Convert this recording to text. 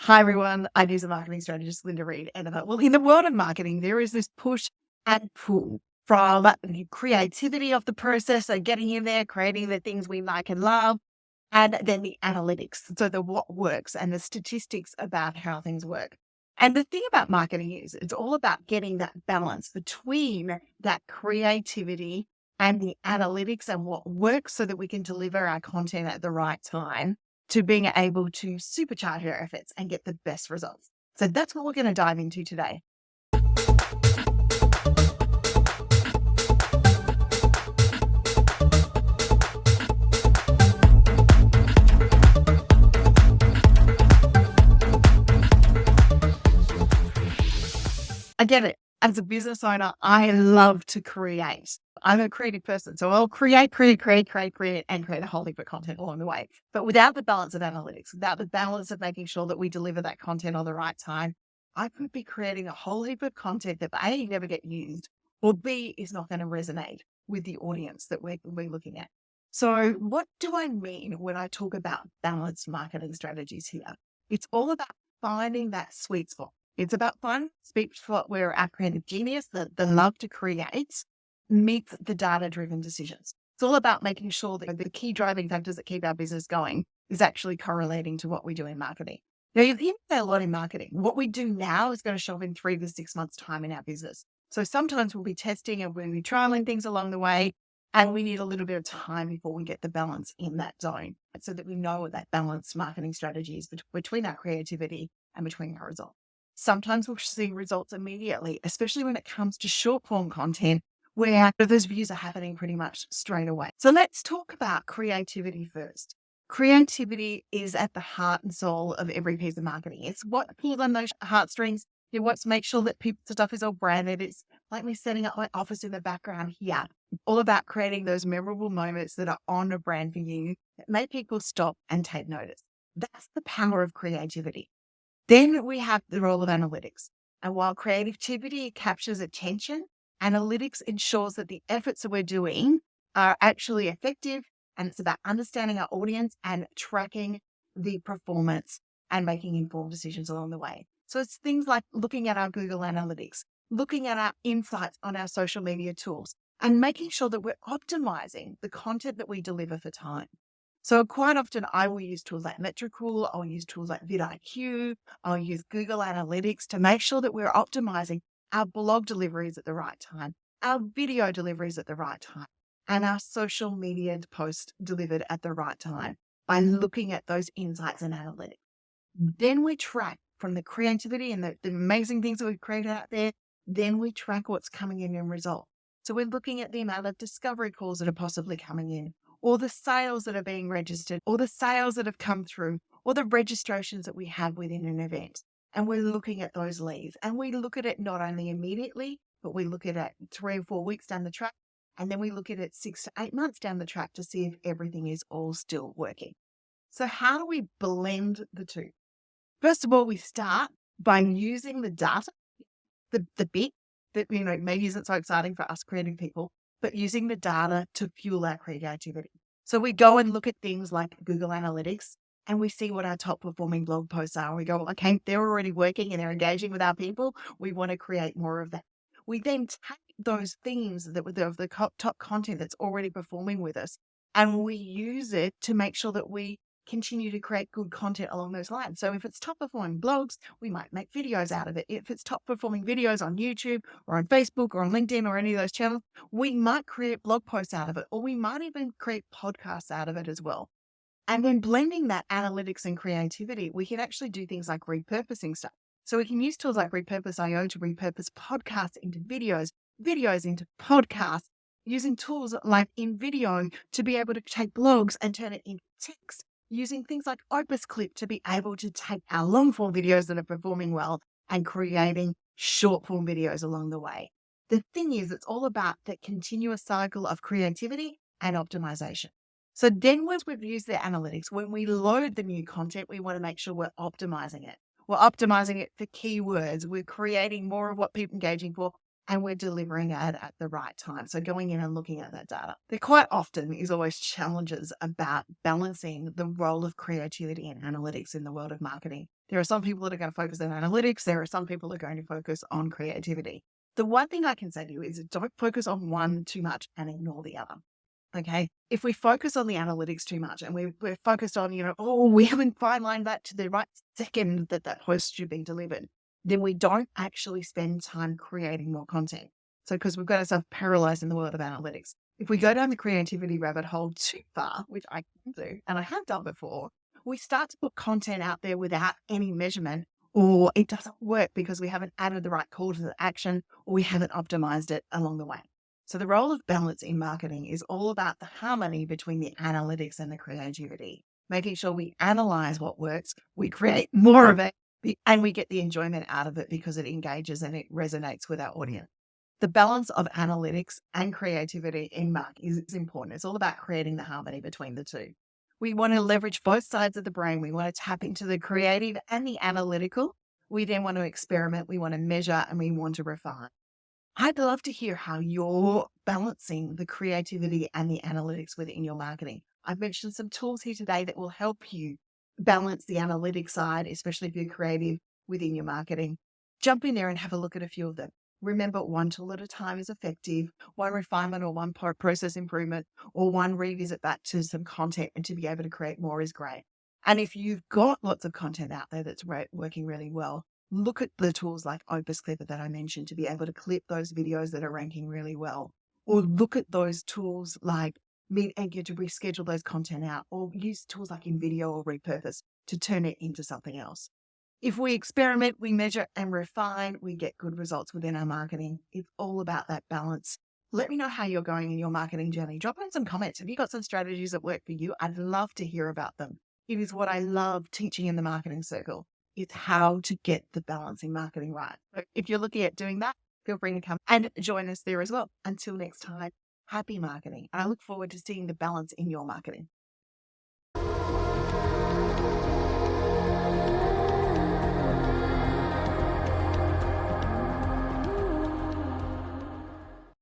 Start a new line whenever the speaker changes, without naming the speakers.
Hi, everyone. I'm user marketing strategist Linda Reed-Enever. Well, in the world of marketing, there is this push and pull from the creativity of the process, so getting in there, creating the things we like and love, and then the analytics, so the what works and the statistics about how things work. And the thing about marketing is it's all about getting that balance between that creativity and the analytics and what works so that we can deliver our content at the right time to being able to supercharge our efforts and get the best results. So that's what we're going to dive into today. I get it. As a business owner, I love to create. I'm a creative person, so I'll create, and create a whole heap of content along the way. But without the balance of analytics, without the balance of making sure that we deliver that content on the right time, I could be creating a whole heap of content that A, never get used, or B, is not going to resonate with the audience that we're looking at. So what do I mean when I talk about balanced marketing strategies here? It's all about finding that sweet spot. It's about fun, sweet spot where our creative genius, the love to create, meets the data-driven decisions. It's all about making sure that the key driving factors that keep our business going is actually correlating to what we do in marketing. Now, you hear a lot in marketing. What we do now is going to show up in 3 to 6 months' time in our business. So sometimes we'll be testing and we'll be trialing things along the way, and we need a little bit of time before we get the balance in that zone so that we know what that balanced marketing strategy is between our creativity and between our results. Sometimes we'll see results immediately, especially when it comes to short form content where those views are happening pretty much straight away. So let's talk about creativity first. Creativity is at the heart and soul of every piece of marketing. It's what pulls on those heartstrings. It wants to make sure that people's stuff is all branded. It's like me setting up my office in the background here. All about creating those memorable moments that are on a brand for you that make people stop and take notice. That's the power of creativity. Then we have the role of analytics. And while creativity captures attention, analytics ensures that the efforts that we're doing are actually effective. And it's about understanding our audience and tracking the performance and making informed decisions along the way. So it's things like looking at our Google Analytics, looking at our insights on our social media tools, and making sure that we're optimizing the content that we deliver for time. So quite often I will use tools like Metricool, I'll use tools like vidIQ, I'll use Google Analytics to make sure that we're optimizing our blog deliveries at the right time, our video deliveries at the right time, and our social media posts delivered at the right time by looking at those insights and analytics. Then we track from the creativity and the amazing things that we've created out there, then we track what's coming in result. So we're looking at the amount of discovery calls that are possibly coming in, or the sales that are being registered, or the sales that have come through, or the registrations that we have within an event. And we're looking at those leads. And we look at it not only immediately, but we look at it 3 or 4 weeks down the track. And then we look at it 6 to 8 months down the track to see if everything is all still working. So how do we blend the two? First of all, we start by using the data, the bit that maybe isn't so exciting for us creative people, but using the data to fuel our creativity. So we go and look at things like Google Analytics and we see what our top performing blog posts are. We go, okay, they're already working and they're engaging with our people. We want to create more of that. We then take those themes that were of the top content that's already performing with us, and we use it to make sure that we continue to create good content along those lines. So if it's top performing blogs, we might make videos out of it. If it's top performing videos on YouTube or on Facebook or on LinkedIn or any of those channels, we might create blog posts out of it, or we might even create podcasts out of it as well. And when blending that analytics and creativity, we can actually do things like repurposing stuff. So we can use tools like Repurpose.io to repurpose podcasts into videos, videos into podcasts, using tools like InVideo to be able to take blogs and turn it into text, using things like Opus Clip to be able to take our long form videos that are performing well and creating short form videos along the way. The thing is, it's all about that continuous cycle of creativity and optimization. So then once we've used the analytics, when we load the new content, we want to make sure we're optimizing it. We're optimizing it for keywords. We're creating more of what people are engaging for, and we're delivering it at the right time. So going in and looking at that data. There quite often is always challenges about balancing the role of creativity and analytics in the world of marketing. There are some people that are going to focus on analytics. There are some people that are going to focus on creativity. The one thing I can say to you is don't focus on one too much and ignore the other. Okay. If we focus on the analytics too much and we're focused on, we haven't fine-lined that to the right second that post should be delivered, then we don't actually spend time creating more content. So, because we've got ourselves paralyzed in the world of analytics. If we go down the creativity rabbit hole too far, which I can do, and I have done before, we start to put content out there without any measurement, or it doesn't work because we haven't added the right call to the action, or we haven't optimized it along the way. So the role of balance in marketing is all about the harmony between the analytics and the creativity, making sure we analyze what works, we create more of it, and we get the enjoyment out of it because it engages and it resonates with our audience. The balance of analytics and creativity in marketing is important. It's all about creating the harmony between the two. We want to leverage both sides of the brain. We want to tap into the creative and the analytical. We then want to experiment, we want to measure, and we want to refine. I'd love to hear how you're balancing the creativity and the analytics within your marketing. I've mentioned some tools here today that will help you balance the analytics side, especially if you're creative within your marketing. Jump in there and have a look at a few of them. Remember, one tool at a time is effective. One refinement or one process improvement or one revisit back to some content and to be able to create more is great. And if you've got lots of content out there that's working really well, look at the tools like Opus Clipper that I mentioned to be able to clip those videos that are ranking really well. Or look at those tools like Meet-Anchor to reschedule those content out, or use tools like InVideo or Repurpose to turn it into something else. If we experiment, we measure and refine, we get good results within our marketing. It's all about that balance. Let me know how you're going in your marketing journey. Drop in some comments. Have you got some strategies that work for you? I'd love to hear about them. It is what I love teaching in the marketing circle. It's how to get the balance in marketing right. So if you're looking at doing that, feel free to come and join us there as well. Until next time, happy marketing. I look forward to seeing the balance in your marketing.